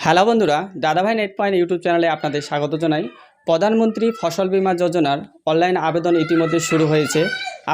Hello বন্ধুরা, দাদাভাই net point YouTube চ্যানেলে আপনাদের স্বাগত জানাই। প্রধানমন্ত্রী ফসল বীমা যোজনার অনলাইন আবেদন ইতিমধ্যে শুরু হয়েছে।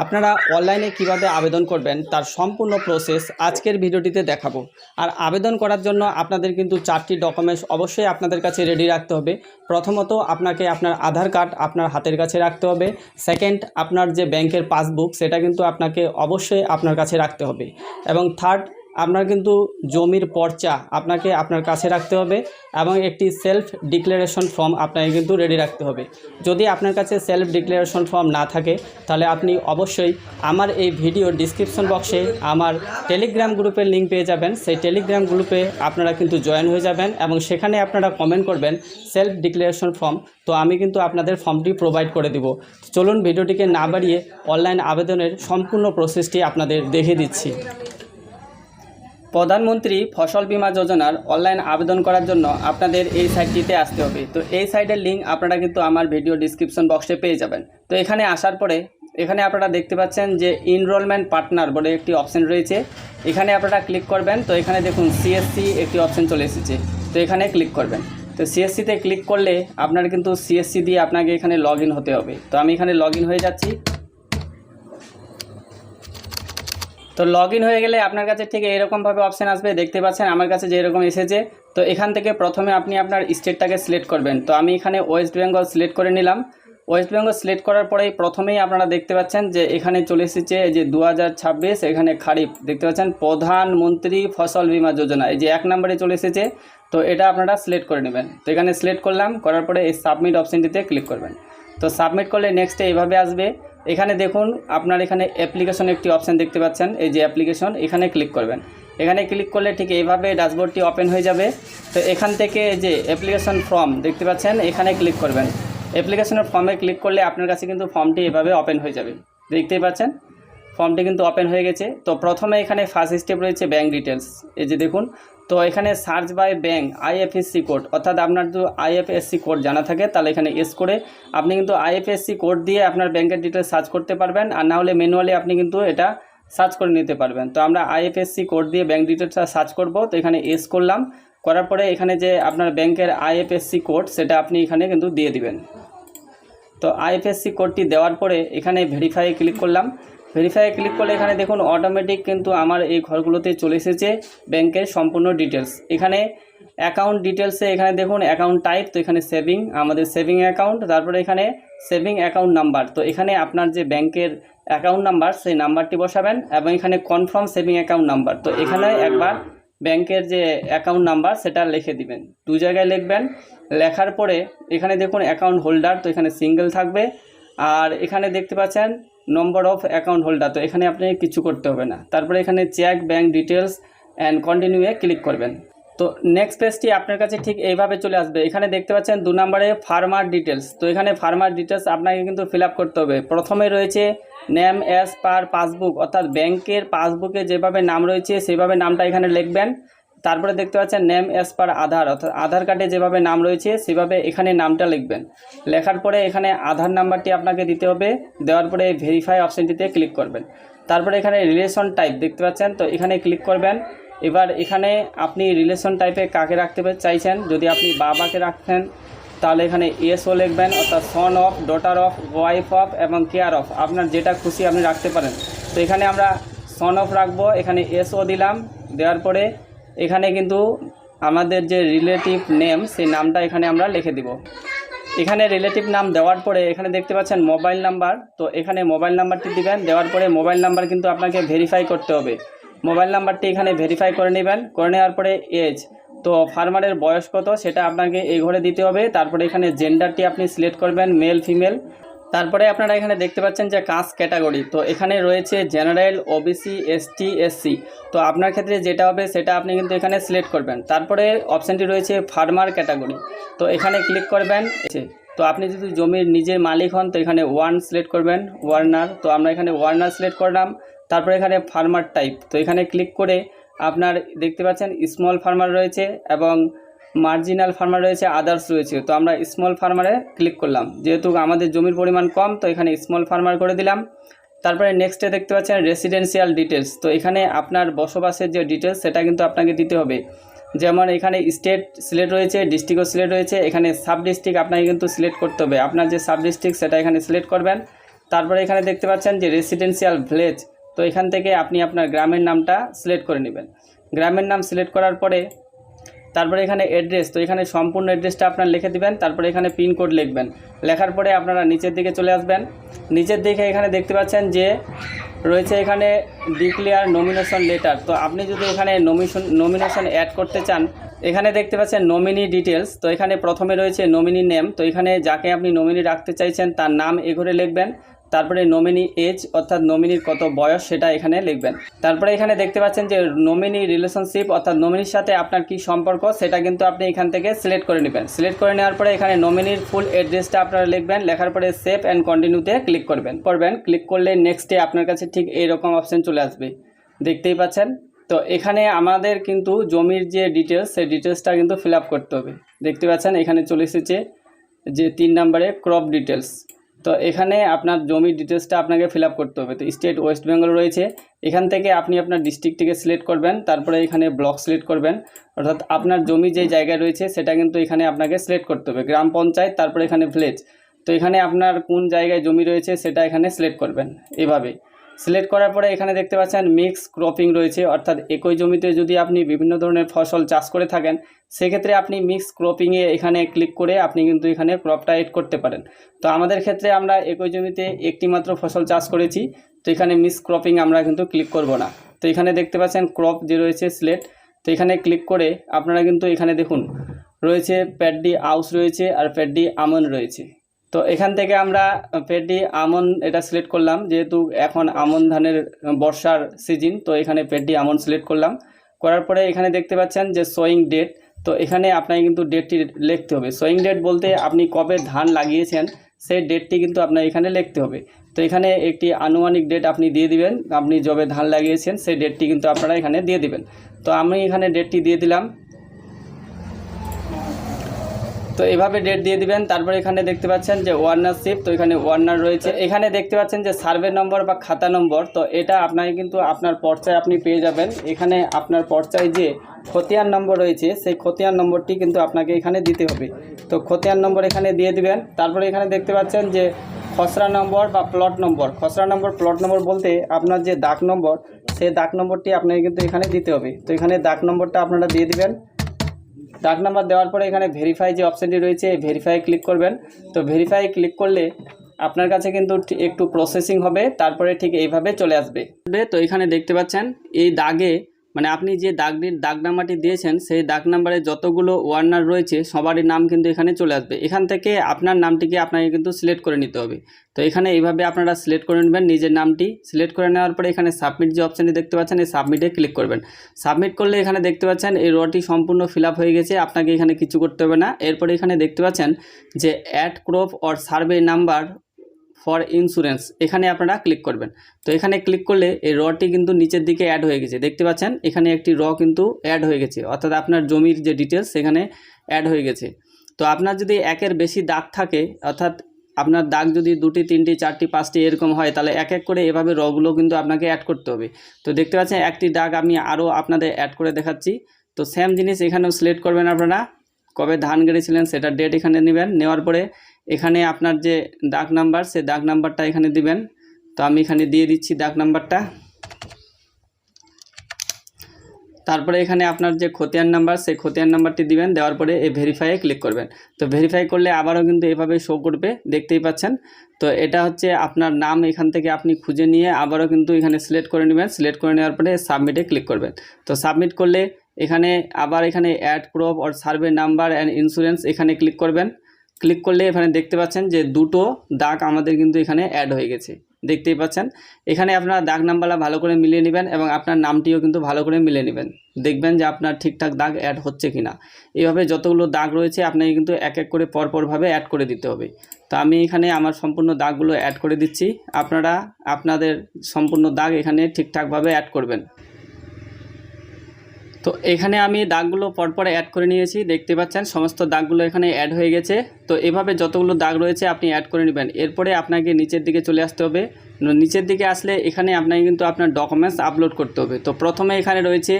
আপনারা অনলাইনে কিভাবে আবেদন করবেন তার সম্পূর্ণ প্রসেস আজকের ভিডিওটিতে দেখাবো। আর আবেদন করার জন্য আপনাদের কিন্তু 4টি ডকুমেন্টস অবশ্যই আপনাদের কাছে রেডি রাখতে হবে। প্রথমত আপনাকে আপনার আধার কার্ড আপনার হাতের কাছে রাখতে হবে। সেকেন্ড, আপনার যে ব্যাংকের পাসবুক সেটা কিন্তু আপনাকে অবশ্যই আপনার কাছে রাখতে হবে। এবং থার্ড, আপনার কিন্তু জমির পর্চা আপনাকে আপনার কাছে রাখতে হবে এবং একটি সেলফ ডিক্লারেশন ফর্ম আপনাকে কিন্তু রেডি রাখতে হবে। যদি আপনার কাছে সেলফ ডিক্লারেশন ফর্ম না থাকে তাহলে আপনি অবশ্যই আমার এই ভিডিও ডিসক্রিপশন বক্সে আমার টেলিগ্রাম গ্রুপের লিঙ্ক পেয়ে যাবেন। সেই টেলিগ্রাম গ্রুপে আপনারা কিন্তু জয়েন হয়ে যাবেন এবং সেখানে আপনারা কমেন্ট করবেন সেলফ ডিক্লারেশন ফর্ম, তো আমি কিন্তু আপনাদের ফর্মটি প্রোভাইড করে দিব। চলুন ভিডিওটিকে না বাড়িয়ে অনলাইন আবেদনের সম্পূর্ণ প্রসেসটি আপনাদের দেখে দিচ্ছি। প্রধানমন্ত্রী ফসল বীমা যোজনার অনলাইন আবেদন করার জন্য আপনাদের এই সাইটটিতে আসতে হবে। তো এই সাইটের লিঙ্ক আপনারা কিন্তু আমার ভিডিও ডিসক্রিপশন বক্সে পেয়ে যাবেন। তো এখানে আসার পরে এখানে আপনারা দেখতে পাচ্ছেন যে এনরোলমেন্ট পার্টনার বলে একটি অপশন রয়েছে, এখানে আপনারা ক্লিক করবেন। তো এখানে দেখুন সিএসসি একটি অপশন চলে এসেছে, তো এখানে ক্লিক করবেন। তো সিএসসিতে ক্লিক করলে আপনার কিন্তু সিএসসি দিয়ে আপনাকে এখানে লগ ইন হতে হবে। তো আমি এখানে লগ ইন হয়ে যাচ্ছি। তো লগ ইন হয়ে গেলে আপনার কাছে ঠিক এরকমভাবে অপশান আসবে, দেখতে পাচ্ছেন আমার কাছে যেরকম এসেছে। তো এখান থেকে প্রথমে আপনি আপনার স্টেটটাকে সিলেক্ট করবেন। তো আমি এখানে ওয়েস্ট বেঙ্গল সিলেক্ট করে নিলাম। ওয়েস্ট বেঙ্গল সিলেক্ট করার পরেই প্রথমেই আপনারা দেখতে পাচ্ছেন যে এখানে চলে এসেছে যে 2026, এখানে খারিফ দেখতে পাচ্ছেন প্রধানমন্ত্রী ফসল বীমা যোজনা, এই যে 1 নম্বরে চলে এসেছে। তো এটা আপনারা সিলেক্ট করে নেবেন। তো এখানে সিলেক্ট করলাম, করার পরে এই সাবমিট অপশানটিতে ক্লিক করবেন। তো সাবমিট করলে নেক্সটে এইভাবে আসবে। এখানে দেখুন আপনার এখানে অ্যাপ্লিকেশন একটি অপশান দেখতে পাচ্ছেন, এই যে অ্যাপ্লিকেশন, এখানে ক্লিক করবেন। এখানে ক্লিক করলে ঠিক এইভাবে ড্যাশবোর্ডটি ওপেন হয়ে যাবে। তো এখান থেকে যে অ্যাপ্লিকেশন ফর্ম দেখতে পাচ্ছেন, এখানে ক্লিক করবেন। অ্যাপ্লিকেশনের ফর্মে ক্লিক করলে আপনার কাছে কিন্তু ফর্মটি এভাবে ওপেন হয়ে যাবে, দেখতেই পাচ্ছেন ফর্মটি কিন্তু ওপেন হয়ে গেছে। তো প্রথমে এখানে ফার্স্ট স্টেপ রয়েছে ব্যাঙ্ক ডিটেলস, এই যে দেখুন। তো এখানে search by bank IFSC code, অর্থাৎ আপনার যদি আইএফএসসি কোড জানা থাকে তাহলে এখানে এস করে আপনি কিন্তু আইএফএসসি কোড দিয়ে আপনার ব্যাঙ্কের ডিটেলস সার্চ করতে পারবেন, আর না হলে ম্যানুয়ালি আপনি কিন্তু এটা সার্চ করে নিতে পারবেন। তো আমরা আইএফএসসি কোড দিয়ে ব্যাঙ্ক ডিটেলসটা সার্চ করব। তো এখানে এস করলাম, করার পরে এখানে যে আপনার ব্যাঙ্কের আইএফএসসি কোড সেটা আপনি এখানে কিন্তু দিয়ে দিবেন। তো আইএফএসসি কোডটি দেওয়ার পরে এখানে ভেরিফাই ক্লিক করলাম। ভেরিফাই ক্লিক করলে এখানে দেখুন অটোমেটিক কিন্তু আমার এই ঘরগুলোতে চলে এসেছে ব্যাংকের সম্পূর্ণ ডিটেলস। এখানে অ্যাকাউন্ট ডিটেলসে এখানে দেখুন অ্যাকাউন্ট টাইপ, তো এখানে সেভিং, আমাদের সেভিং অ্যাকাউন্ট, তারপরে এখানে সেভিং অ্যাকাউন্ট নাম্বার। তো এখানে আপনার যে ব্যাংকের অ্যাকাউন্ট নাম্বার সেই নাম্বারটি বসাবেন এবং এখানে কনফার্ম সেভিং অ্যাকাউন্ট নাম্বার। তো এখানে একবার ব্যাংকের যে অ্যাকাউন্ট নাম্বার সেটা লিখে দিবেন, 2 জায়গায় লিখবেন। লেখার পরে এখানে দেখুন অ্যাকাউন্ট হোল্ডার, তো এখানে সিঙ্গেল থাকবে। আর এখানে দেখতে পাচ্ছেন নম্বর অফ অ্যাকাউন্ট হোল্ডার, তো এখানে আপনি কিছু করতে হবে না। তারপরে এখানে চেক ব্যাঙ্ক ডিটেলস অ্যান্ড কন্টিনিউয়ে ক্লিক করবেন। তো নেক্সট পেজটি আপনার কাছে ঠিক এইভাবে চলে আসবে। এখানে দেখতে পাচ্ছেন 2 নম্বরে ফার্মার ডিটেলস, তো এখানে ফার্মার ডিটেলস আপনাকে কিন্তু ফিল আপ করতে হবে। প্রথমে রয়েছে নেম অ্যাজ পার পাসবুক, অর্থাৎ ব্যাংকের পাসবুকে যেভাবে নাম রয়েছে সেভাবে নামটা এখানে লিখবেন। তারপরে দেখতে পাচ্ছেন নেম অ্যাজ পার আধার, অর্থাৎ আধার কার্ডে যেভাবে নাম রয়েছে সেভাবে এখানে নামটা লিখবেন। লেখার পরে এখানে আধার নাম্বারটি আপনাকে দিতে হবে, দেওয়ার পরে ভেরিফাই অপশানটিতে ক্লিক করবেন। তারপরে এখানে রিলেশন টাইপ দেখতে পাচ্ছেন, তো এখানে ক্লিক করবেন। এবার এখানে আপনি রিলেশন টাইপে কাকে রাখতে চাইছেন, যদি আপনি বাবাকে রাখেন তাহলে এখানে এসও লিখবেন, অর্থাৎ son of, daughter of, wife of এবং কেয়ার অফ, আপনার যেটা খুশি আপনি রাখতে পারেন। তো এখানে আমরা সন অফ রাখবো, এখানে এসও দিলাম। দেওয়ার পরে এখানে কিন্তু আমাদের যে রিলেটিভ নেম সেই নামটা এখানে আমরা লিখে দিব। এখানে রিলেটিভ নাম দেওয়ার পরে এখানে দেখতে পাচ্ছেন মোবাইল নাম্বার, তো এখানে মোবাইল নাম্বারটি দিবেন। দেওয়ার পরে মোবাইল নাম্বার কিন্তু আপনাকে ভেরিফাই করতে হবে, মোবাইল নাম্বারটি এখানে ভেরিফাই করে নেবেন। করে নেওয়ার পরে এজ, তো ফার্মারের বয়স কত সেটা আপনাকে এই ঘরে দিতে হবে। তারপরে এখানে জেন্ডারটি আপনি সিলেক্ট করবেন, মেল ফিমেল। তারপরে আপনারা এখানে দেখতে পাচ্ছেন যে কাস্ট ক্যাটাগরি, তো এখানে রয়েছে জেনারেল, ওবিসি, এসটি, এসসি। তো আপনার ক্ষেত্রে যেটা হবে সেটা আপনি কিন্তু এখানে সিলেক্ট করবেন। তারপরে অপশানটি রয়েছে ফার্মার ক্যাটাগরি, তো এখানে ক্লিক করবেন। তো আপনি যদি জমির নিজের মালিক হন তো এখানে 1 সিলেক্ট করবেন, ওয়ার্নার। তো আমরা এখানে ওয়ার্নার সিলেক্ট করলাম। তারপরে এখানে ফার্মার টাইপ, তো এখানে ক্লিক করে আপনার দেখতে পাচ্ছেন স্মল ফার্মার রয়েছে এবং মার্জিনাল ফার্মার রয়েছে, আদার্স রয়েছে। তো আমরা স্মল ফার্মারে ক্লিক করলাম, যেহেতু আমাদের জমির পরিমাণ কম তো এখানে স্মল ফার্মার করে দিলাম। তারপরে নেক্সটে দেখতে পাচ্ছেন রেসিডেন্সিয়াল ডিটেলস, তো এখানে আপনার বসবাসের যে ডিটেলস সেটা কিন্তু আপনাকে দিতে হবে। যেমন এখানে স্টেট সিলেক্ট রয়েছে, ডিস্ট্রিক্টও সিলেক্ট রয়েছে, এখানে সাব ডিস্ট্রিক্ট আপনাকে কিন্তু সিলেক্ট করতে হবে। আপনার যে সাব ডিস্ট্রিক্ট সেটা এখানে সিলেক্ট করবেন। তারপরে এখানে দেখতে পাচ্ছেন যে রেসিডেন্সিয়াল ভিলেজ, তো এখান থেকে আপনি আপনার গ্রামের নামটা সিলেক্ট করে নেবেন। গ্রামের নাম সিলেক্ট করার পরে তারপরে এখানে অ্যাড্রেস, তো এখানে সম্পূর্ণ অ্যাড্রেসটা আপনার লিখে দিবেন। তারপরে এখানে পিনকোড লিখবেন। লেখার পরে আপনারা নিচের দিকে চলে আসবেন। নিচের দিকে এখানে দেখতে পাচ্ছেন যে রয়েছে এখানে ডিক্লেয়ার নমিনেশন লেটার, তো আপনি যদি এখানে নমিনেশন অ্যাড করতে চান, এখানে দেখতে পাচ্ছেন নমিনি ডিটেলস, তো এখানে প্রথমে রয়েছে নমিনি নেম, তো এখানে যাকে আপনি নমিনি রাখতে চাইছেন তার নাম এ ঘরে লিখবেন। তারপরে নমিনি এজ অর্থাৎ নমিনির কত বয়স সেটা এখানে লিখবেন। তারপরে এখানে দেখতে পাচ্ছেন যে নমিনি রিলেশনশিপ অর্থাৎ নমিনির সাথে আপনার কি সম্পর্ক সেটা কিন্তু আপনি এখান থেকে সিলেক্ট করে নেবেন। সিলেক্ট করে নেওয়ার পরে এখানে নমিনির ফুল অ্যাড্রেসটা আপনারা লিখবেন। লেখার পরে সেভ অ্যান্ড কন্টিনিউতে ক্লিক করবেন। ক্লিক করলে নেক্সটে আপনার কাছে ঠিক এইরকম অপশন চলে আসবে, দেখতেই পাচ্ছেন। তো এখানে আমাদের কিন্তু জমির যে ডিটেলস সেই ডিটেলসটা কিন্তু ফিল আপ করতে হবে। দেখতে পাচ্ছেন এখানে চলে এসেছে যে 3 নম্বরে ক্রপ ডিটেলস, তো এখানে আপনার জমির ডিটেলসটা আপনাকে ফিল আপ করতে হবে। তো স্টেট ওয়েস্ট বেঙ্গল রয়েছে, এখান থেকে আপনি আপনার ডিস্ট্রিক্টটিকে সিলেক্ট করবেন। তারপরে এখানে ব্লক সিলেক্ট করবেন, অর্থাৎ আপনার জমি যে জায়গায় রয়েছে সেটা কিন্তু এখানে আপনাকে সিলেক্ট করতে হবে। গ্রাম পঞ্চায়েত, তারপরে এখানে ভিলেজ, তো এখানে আপনার কোন জায়গায় জমি রয়েছে সেটা এখানে সিলেক্ট করবেন। এভাবে সিলেক্ট করার পরে এখানে দেখতে পাচ্ছেন মিক্স ক্রপিং রয়েছে, অর্থাৎ একই জমিতে যদি আপনি বিভিন্ন ধরনের ফসল চাষ করে থাকেন সেক্ষেত্রে আপনি মিক্স ক্রপিংয়ে এখানে ক্লিক করে আপনি কিন্তু এখানে ক্রপটা এড করতে পারেন। তো আমাদের ক্ষেত্রে আমরা একই জমিতে একটি মাত্র ফসল চাষ করেছি, তো এখানে মিক্স ক্রপিং আমরা কিন্তু ক্লিক করব না। তো এখানে দেখতে পাচ্ছেন ক্রপ যে রয়েছে সিলেক্ট, তো এখানে ক্লিক করে আপনারা কিন্তু এখানে দেখুন রয়েছে প্যাডি আউস রয়েছে আর প্যাডি আমন রয়েছে। তো এখান থেকে আমরা প্যাডি আমন এটা সিলেক্ট করলাম, যেহেতু এখন আমন ধানের বর্ষার সিজন, তো এখানে প্যাডি আমন সিলেক্ট করলাম। করার পরে এখানে দেখতে পাচ্ছেন যে শোয়িং ডেট, তো এখানে আপনাকে কিন্তু ডেটটি লিখতে হবে। শোয়িং ডেট বলতে আপনি কবে ধান লাগিয়েছেন সেই ডেটটি কিন্তু আপনার এখানে লিখতে হবে। তো এখানে একটি আনুমানিক ডেট আপনি দিয়ে দিবেন, আপনি যবে ধান লাগিয়েছেন সেই ডেটটি কিন্তু আপনারা এখানে দিয়ে দিবেন। তো আমি এখানে ডেটটি দিয়ে দিলাম। তো এভাবে ডেট দিয়ে দিবেন। তারপরে এখানে দেখতে পাচ্ছেন যে ওয়ার্নারশিপ, তো এখানে ওয়ার্নার রয়েছে। এখানে দেখতে পাচ্ছেন যে সার্ভে নম্বর বা খাতা নম্বর, তো এটা আপনাকে কিন্তু আপনার পর্চায় আপনি পেয়ে যাবেন। এখানে আপনার পর্চায় যে খতিয়ান নম্বর রয়েছে সেই খতিয়ান নম্বরটি কিন্তু আপনাকে এখানে দিতে হবে। তো খতিয়ান নম্বর এখানে দিয়ে দিবেন। তারপরে এখানে দেখতে পাচ্ছেন যে খসড়া নম্বর বা প্লট নম্বর। খসড়া নম্বর প্লট নম্বর বলতে আপনার যে দাগ নম্বর সেই দাগ নম্বরটি আপনাকে কিন্তু এখানে দিতে হবে। তো এখানে দাগ নম্বরটা আপনারা দিয়ে দিবেন। দাগ নাম্বার দেওয়ার পরে এখানে ভেরিফাই যে অপশানটি রয়েছে ভেরিফাই ক্লিক করবেন। তো ভেরিফাই ক্লিক করলে আপনার কাছে কিন্তু একটু প্রসেসিং হবে, তারপরে ঠিক এইভাবে চলে আসবে। তো এখানে দেখতে পাচ্ছেন এই দাগে মানে আপনি যে দাগ নাম্বারটি দিয়েছেন সেই দাগ নাম্বারে যতগুলো ওয়ার্নার রয়েছে সবারই নাম কিন্তু এখানে চলে আসবে। এখান থেকে আপনার নামটিকে আপনাকে কিন্তু সিলেক্ট করে নিতে হবে। তো এখানে এইভাবে আপনারা সিলেক্ট করে নেবেন নিজের নামটি। সিলেক্ট করে নেওয়ার পরে এখানে সাবমিট যে অপশানটি দেখতে পাচ্ছেন এই সাবমিটে ক্লিক করবেন। সাবমিট করলে এখানে দেখতে পাচ্ছেন এই রটি সম্পূর্ণ ফিল আপ হয়ে গেছে, আপনাকে এখানে কিছু করতে হবে না। এরপরে এখানে দেখতে পাচ্ছেন যে add crop or survey number for insurance, এখানে আপনারা ক্লিক করবেন। তো এখানে ক্লিক করলে এই রটি কিন্তু নিচের দিকে অ্যাড হয়ে গেছে, দেখতে পাচ্ছেন এখানে একটি কিন্তু অ্যাড হয়ে গেছে, অর্থাৎ আপনার জমির যে ডিটেলস সেখানে অ্যাড হয়ে গেছে। তো আপনার যদি একের বেশি দাগ থাকে, অর্থাৎ আপনার দাগ যদি 2টি 3টি 4টি 5টি এরকম হয়, তাহলে এক এক করে এভাবে রগুলো কিন্তু আপনাকে অ্যাড করতে হবে। তো দেখতে পাচ্ছেন একটি দাগ আমি আরও আপনাদের অ্যাড করে দেখাচ্ছি। তো সেম জিনিস এখানেও সিলেক্ট করবেন আপনারা, কবে ধান গেড়েছিলেন সেটা ডেট এখানে নেবেন। নেওয়ার পরে এখানে আপনার যে দাগ নাম্বার সেই দাগ নাম্বারটা এখানে দিবেন। তো আমি এখানে দিয়ে দিচ্ছি দাগ নাম্বারটা। তারপরে এখানে আপনার যে খতিয়ান নাম্বার সেই খতিয়ান নাম্বারটি দিবেন। দেওয়ার পরে এই ভেরিফাইয়ে ক্লিক করবেন। তো ভেরিফাই করলে আবারও কিন্তু এভাবে শো করবে, দেখতেই পাচ্ছেন। তো এটা হচ্ছে আপনার নাম, এখান থেকে আপনি খুঁজে নিয়ে আবারও কিন্তু এখানে সিলেক্ট করে নেবেন। সিলেক্ট করে নেওয়ার পরে সাবমিটে ক্লিক করবেন। তো সাবমিট করলে এখানে আবার এখানে add crop or survey number and insurance এখানে ক্লিক করবেন। ক্লিক করলে এখানে দেখতে পাচ্ছেন যে 2টো দাগ আমাদের কিন্তু এখানে অ্যাড হয়ে গেছে, দেখতেই পাচ্ছেন। এখানে আপনারা দাগ নাম্বারটা ভালো করে মিলিয়ে নেবেন এবং আপনার নামটিও কিন্তু ভালো করে মিলিয়ে নেবেন, দেখবেন যে আপনার ঠিকঠাক দাগ অ্যাড হচ্ছে কিনা। এইভাবে যতগুলো দাগ রয়েছে আপনাকে কিন্তু এক এক করে পরপরভাবে অ্যাড করে দিতে হবে। তো আমি এখানে আমার সম্পূর্ণ দাগগুলো অ্যাড করে দিচ্ছি, আপনারা আপনাদের সম্পূর্ণ দাগ এখানে ঠিকঠাকভাবে অ্যাড করবেন। তো এখানে আমি দাগগুলো পরপর অ্যাড করে নিয়েছি, দেখতে পাচ্ছেন সমস্ত দাগগুলো এখানে অ্যাড হয়ে গেছে। তো এভাবে যতগুলো দাগ রয়েছে আপনি অ্যাড করে নেবেন। এরপরে আপনাকে নিচের দিকে চলে আসতে হবে। নিচের দিকে আসলে এখানে আপনাকে কিন্তু আপনার ডকুমেন্টস আপলোড করতে হবে। তো প্রথমে এখানে রয়েছে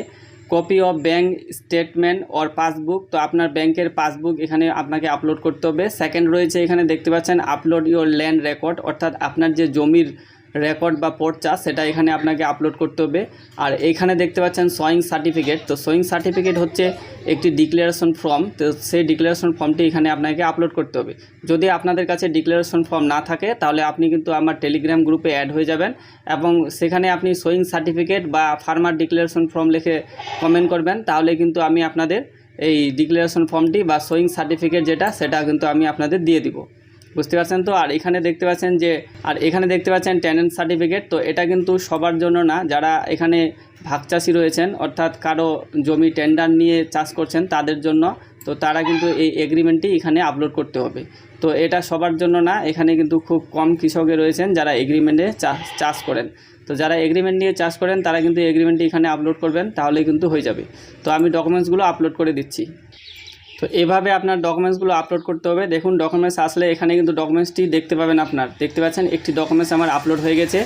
copy of bank statement or passbook, তো আপনার ব্যাংকের পাসবুক এখানে আপনাকে আপলোড করতে হবে। সেকেন্ড রয়েছে এখানে দেখতে পাচ্ছেন আপলোড ইওর ল্যান্ড রেকর্ড, অর্থাৎ আপনার যে জমির রেকর্ড বা পর্চা সেটা এখানে আপনাকে আপলোড করতে হবে। আর এইখানে দেখতে পাচ্ছেন সোয়িং সার্টিফিকেট, তো সোয়িং সার্টিফিকেট হচ্ছে একটি ডিক্লারেশন ফর্ম, তো সেই ডিক্লারেশন ফর্মটি এখানে আপনাকে আপলোড করতে হবে। যদি আপনাদের কাছে ডিক্লারেশন ফর্ম না থাকে তাহলে আপনি কিন্তু আমার টেলিগ্রাম গ্রুপে অ্যাড হয়ে যাবেন এবং সেখানে আপনি সোয়িং সার্টিফিকেট বা ফার্মার ডিক্লারেশন ফর্ম লিখে কমেন্ট করবেন, তাহলে কিন্তু আমি আপনাদের এই ডিক্লারেশন ফর্মটি বা সোয়িং সার্টিফিকেট সেটা কিন্তু আমি আপনাদের দিয়ে দিব। বুঝতে পারছেন তো? আর এখানে দেখতে পাচ্ছেন টেনেন্ট সার্টিফিকেট, তো এটা কিন্তু সবার জন্য না, যারা এখানে ভাগ চাষি রয়েছেন অর্থাৎ কারো জমি টেন্ডার নিয়ে চাষ করছেন তাদের জন্য, তো তারা কিন্তু এই এগ্রিমেন্টটি এখানে আপলোড করতে হবে। তো এটা সবার জন্য না, এখানে কিন্তু খুব কম কৃষকে রয়েছেন যারা এগ্রিমেন্টে চাষ করেন। তো যারা এগ্রিমেন্ট নিয়ে চাষ করেন তারা কিন্তু এগ্রিমেন্টটি এখানে আপলোড করবেন, তাহলে কিন্তু হয়ে যাবে। তো আমি ডকুমেন্টসগুলো আপলোড করে দিচ্ছি। তো এভাবে আপনার ডকুমেন্টসগুলো আপলোড করতে হবে। দেখুন ডকুমেন্টস আসলে এখানে কিন্তু ডকুমেন্টসটি দেখতে পাবেন, আপনার দেখতে পাচ্ছেন একটি ডকুমেন্টস আমার আপলোড হয়ে গেছে।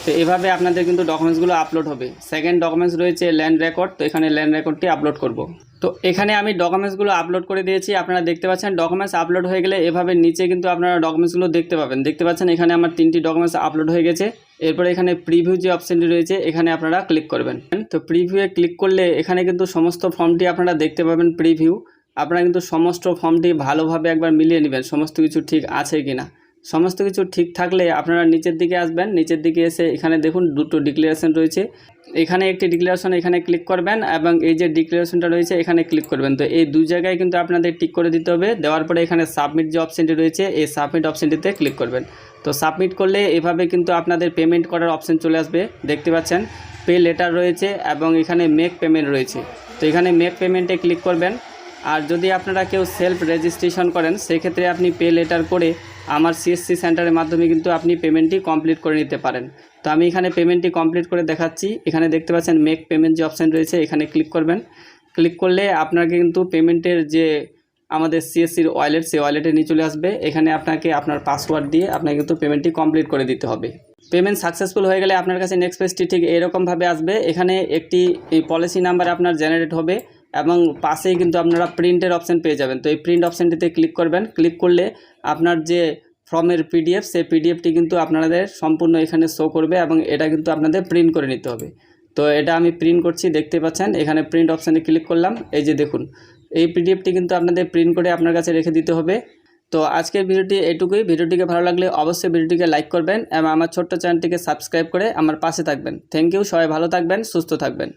তো এভাবে আপনাদের কিন্তু ডকুমেন্টসগুলো আপলোড হবে। সেকেন্ড ডকুমেন্টস রয়েছে ল্যান্ড রেকর্ড, তো এখানে ল্যান্ড রেকর্ডটি আপলোড করব। তো এখানে আমি ডকুমেন্টসগুলো আপলোড করে দিয়েছি, আপনারা দেখতে পাচ্ছেন। ডকুমেন্টস আপলোড হয়ে গেলে এভাবে নিচে কিন্তু আপনারা ডকুমেন্টসগুলো দেখতে পাবেন। দেখতে পাচ্ছেন এখানে আমার 3টি ডকুমেন্টস আপলোড হয়ে গেছে। এরপরে এখানে প্রিভিউ যে অপশানটি রয়েছে এখানে আপনারা ক্লিক করবেন। তো প্রিভিউয়ে ক্লিক করলে এখানে কিন্তু সমস্ত ফর্মটি আপনারা দেখতে পাবেন। প্রিভিউ আপনারা কিন্তু সমস্ত ফর্মটি ভালোভাবে একবার মিলিয়ে নেবেন সমস্ত কিছু ঠিক আছে কিনা। সমস্ত কিছু ঠিক থাকলে আপনারা নিচের দিকে আসবেন, নিচের দিকে এসে এখানে দেখুন দুটো ডিক্লারেশন রয়েছে, এখানে একটি ডিক্লারেশন এখানে ক্লিক করবেন এবং এই যে ডিক্লারেশনটা রয়েছে এখানে ক্লিক করবেন। তো এই দুই জায়গায় কিন্তু আপনাদের টিক করে দিতে হবে। দেওয়ার পরে এখানে সাবমিট যে অপশানটি রয়েছে এই সাবমিট অপশানটিতে ক্লিক করবেন। তো সাবমিট করলে এভাবে কিন্তু আপনাদের পেমেন্ট করার অপশান চলে আসবে। দেখতে পাচ্ছেন পে লেটার রয়েছে এবং এখানে মেক পেমেন্ট রয়েছে, তো এখানে মেক পেমেন্টে ক্লিক করবেন। আর যদি আপনারা কেউ সেলফ রেজিস্ট্রেশন করেন সেক্ষেত্রে আপনি পে লেটার করে আমার CSC সেন্টারের মাধ্যমে কিন্তু আপনি পেমেন্টটি কমপ্লিট করে নিতে পারেন। তো আমি এখানে পেমেন্টটি কমপ্লিট করে দেখাচ্ছি। এখানে দেখতে পাচ্ছেন মেক পেমেন্ট যে অপশান রয়েছে এখানে ক্লিক করবেন। ক্লিক করলে আপনাকে কিন্তু পেমেন্টের যে আমাদের CSCর ওয়ালেট, সেই ওয়ালেটে নিয়ে চলে আসবে। এখানে আপনাকে আপনার পাসওয়ার্ড দিয়ে আপনাকে কিন্তু পেমেন্টটি কমপ্লিট করে দিতে হবে। পেমেন্ট সাকসেসফুল হয়ে গেলে আপনার কাছে নেক্সট পেজটি ঠিক এরকমভাবে আসবে। এখানে একটি পলিসি নাম্বার আপনার জেনারেট হবে এবং পাশেই কিন্তু আপনারা প্রিন্টের অপশান পেয়ে যাবেন। তো এই প্রিন্ট অপশানটিতে ক্লিক করবেন। ক্লিক করলে আপনার যে ফর্মের PDF সেই PDFটি কিন্তু আপনাদের সম্পূর্ণ এখানে শো করবে এবং এটা কিন্তু আপনাদের প্রিন্ট করে নিতে হবে। তো এটা আমি প্রিন্ট করছি, দেখতে পাচ্ছেন এখানে প্রিন্ট অপশানে ক্লিক করলাম। এই যে দেখুন এই PDFটি কিন্তু আপনাদের প্রিন্ট করে আপনার কাছে রেখে দিতে হবে। তো আজকের ভিডিওটি এটুকুই। ভিডিওটিকে ভালো লাগলে অবশ্যই ভিডিওটিকে লাইক করবেন এবং আমার ছোট্ট চ্যানেলটিকে সাবস্ক্রাইব করে আমার পাশে থাকবেন। থ্যাংক ইউ, সবাই ভালো থাকবেন, সুস্থ থাকবেন।